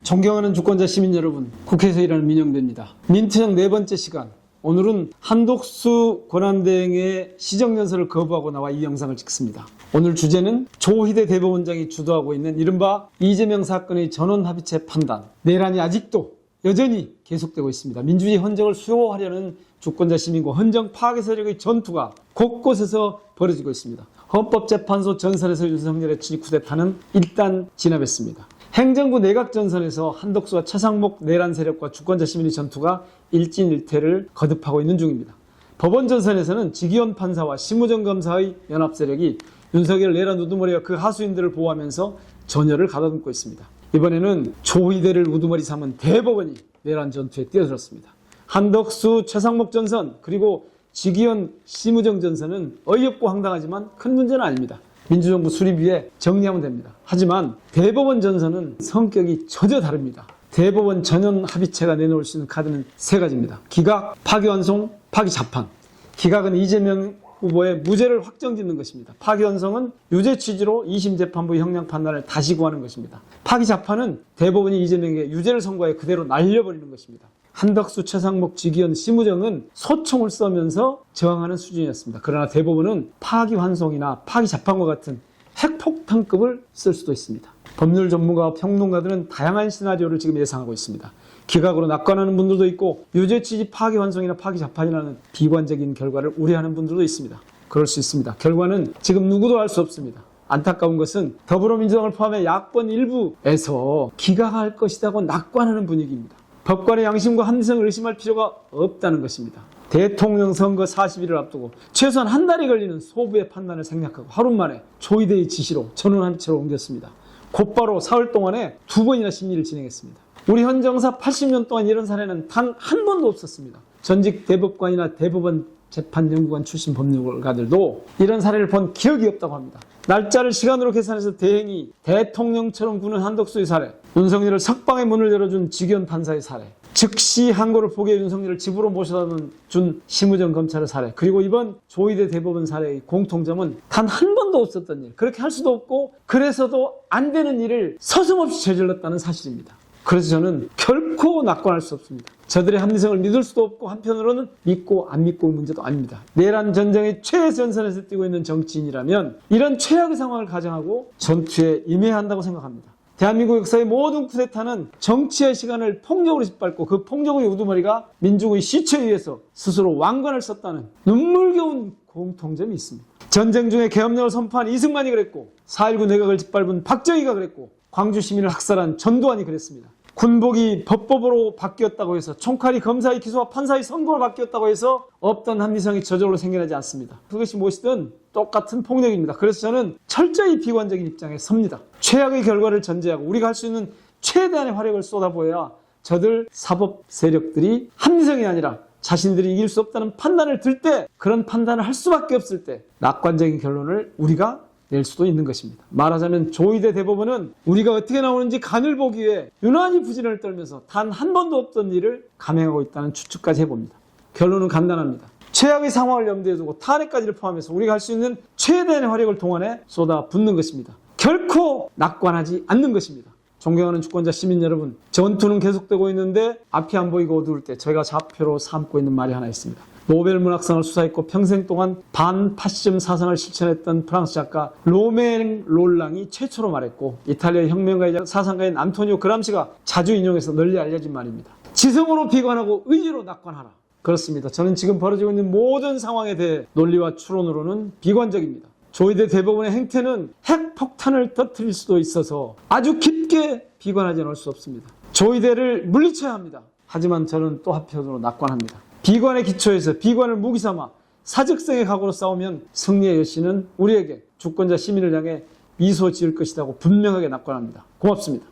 존경하는 주권자 시민 여러분, 국회에서 일하는 민영배입니다. 민트형 네 번째 시간, 오늘은 한독수 권한대행의 시정연설을 거부하고 나와 이 영상을 찍습니다. 오늘 주제는 조희대 대법원장이 주도하고 있는 이른바 이재명 사건의 전원합의체 판단, 내란이 아직도 여전히 계속되고 있습니다. 민주주의 헌정을 수호하려는 주권자 시민과 헌정 파괴 세력의 전투가 곳곳에서 벌어지고 있습니다. 헌법재판소 전선에서 윤석열의 친일 쿠데타는 일단 진압했습니다. 행정부 내각전선에서 한독수와 최상목 내란 세력과 주권자 시민의 전투가 일진일퇴를 거듭하고 있는 중입니다. 법원 전선에서는 지기현 판사와 심우정 검사의 연합 세력이 윤석열 내란 우두머리와 그 하수인들을 보호하면서 전열을 가다듬고 있습니다. 이번에는 조희대를 우두머리 삼은 대법원이 내란 전투에 뛰어들었습니다. 한덕수, 최상목 전선, 그리고 지기현, 심우정 전선은 어이없고 황당하지만 큰 문제는 아닙니다. 민주정부 수립 위에 정리하면 됩니다. 하지만 대법원 전선은 성격이 전혀 다릅니다. 대법원 전원 합의체가 내놓을 수 있는 카드는 세 가지입니다. 기각, 파기환송, 파기자판. 기각은 이재명 후보의 무죄를 확정짓는 것입니다. 파기환송은 유죄 취지로 2심 재판부의 형량 판단을 다시 구하는 것입니다. 파기자판은 대법원이 이재명에게 유죄를 선고해 그대로 날려버리는 것입니다. 한덕수, 최상목, 지기현, 심우정은 소총을 쏘면서 저항하는 수준이었습니다. 그러나 대법원은 파기환송이나 파기자판과 같은 핵폭탄급을 쓸 수도 있습니다. 법률 전문가와 평론가들은 다양한 시나리오를 지금 예상하고 있습니다. 기각으로 낙관하는 분들도 있고 유죄 취지 파기환송이나 파기자판이라는 비관적인 결과를 우려하는 분들도 있습니다. 그럴 수 있습니다. 결과는 지금 누구도 알 수 없습니다. 안타까운 것은 더불어민주당을 포함해 야권 일부에서 기각할 것이라고 낙관하는 분위기입니다. 법관의 양심과 합리성을 의심할 필요가 없다는 것입니다. 대통령 선거 40일을 앞두고 최소한 한 달이 걸리는 소부의 판단을 생략하고 하루 만에 조희대의 지시로 전원합의체로 옮겼습니다. 곧바로 사흘 동안에 2번이나 심리를 진행했습니다. 우리 헌정사 80년 동안 이런 사례는 단 한 번도 없었습니다. 전직 대법관이나 대법원 재판연구관 출신 법률가들도 이런 사례를 본 기억이 없다고 합니다. 날짜를 시간으로 계산해서 대행이 대통령처럼 구는 한덕수의 사례, 윤석열을 석방의 문을 열어준 지기현 판사의 사례, 즉시 항고를 포기해 윤석열을 집으로 모셔다 준 심우정 검찰의 사례, 그리고 이번 조희대 대법원 사례의 공통점은 단 한 번도 없었던 일, 그렇게 할 수도 없고 그래서도 안 되는 일을 서슴없이 저질렀다는 사실입니다. 그래서 저는 결코 낙관할 수 없습니다. 저들의 합리성을 믿을 수도 없고 한편으로는 믿고 안 믿고 문제도 아닙니다. 내란 전쟁의 최전선에서 뛰고 있는 정치인이라면 이런 최악의 상황을 가정하고 전투에 임해야 한다고 생각합니다. 대한민국 역사의 모든 쿠데타는 정치의 시간을 폭력으로 짓밟고 그 폭력의 우두머리가 민족의 시체에 의해서 스스로 왕관을 썼다는 눈물겨운 공통점이 있습니다. 전쟁 중에 계엄령을 선포한 이승만이 그랬고 4.19 내각을 짓밟은 박정희가 그랬고 광주 시민을 학살한 전두환이 그랬습니다. 군복이 법법으로 바뀌었다고 해서 총칼이 검사의 기소와 판사의 선고로 바뀌었다고 해서 없던 합리성이 저절로 생겨나지 않습니다. 그것이 무엇이든 똑같은 폭력입니다. 그래서 저는 철저히 비관적인 입장에 섭니다. 최악의 결과를 전제하고 우리가 할 수 있는 최대한의 화력을 쏟아부어야 저들 사법 세력들이 합리성이 아니라 자신들이 이길 수 없다는 판단을 들 때, 그런 판단을 할 수밖에 없을 때 낙관적인 결론을 우리가 낼 수도 있는 것입니다. 말하자면 조희대 대법원은 우리가 어떻게 나오는지 간을 보기 위해 유난히 부진을 떨면서 단 한 번도 없던 일을 감행하고 있다는 추측까지 해봅니다. 결론은 간단합니다. 최악의 상황을 염두에 두고 탄핵까지를 포함해서 우리가 할 수 있는 최대한의 화력을 동원해 쏟아붓는 것입니다. 결코 낙관하지 않는 것입니다. 존경하는 주권자 시민 여러분, 전투는 계속되고 있는데 앞이 안 보이고 어두울 때 저희가 좌표로 삼고 있는 말이 하나 있습니다. 노벨 문학상을 수상했고 평생 동안 반파시즘 사상을 실천했던 프랑스 작가 로맹 롤랑이 최초로 말했고 이탈리아 혁명가이자 사상가인 안토니오 그람시가 자주 인용해서 널리 알려진 말입니다. 지성으로 비관하고 의지로 낙관하라. 그렇습니다. 저는 지금 벌어지고 있는 모든 상황에 대해 논리와 추론으로는 비관적입니다. 조희대 대법원의 행태는 핵폭탄을 터뜨릴 수도 있어서 아주 깊게 비관하지 않을 수 없습니다. 조희대를 물리쳐야 합니다. 하지만 저는 또 한편으로 낙관합니다. 비관의 기초에서 비관을 무기 삼아 사직성의 각오로 싸우면 승리의 여신은 우리에게 주권자 시민을 향해 미소 지을 것이라고 분명하게 낙관합니다. 고맙습니다.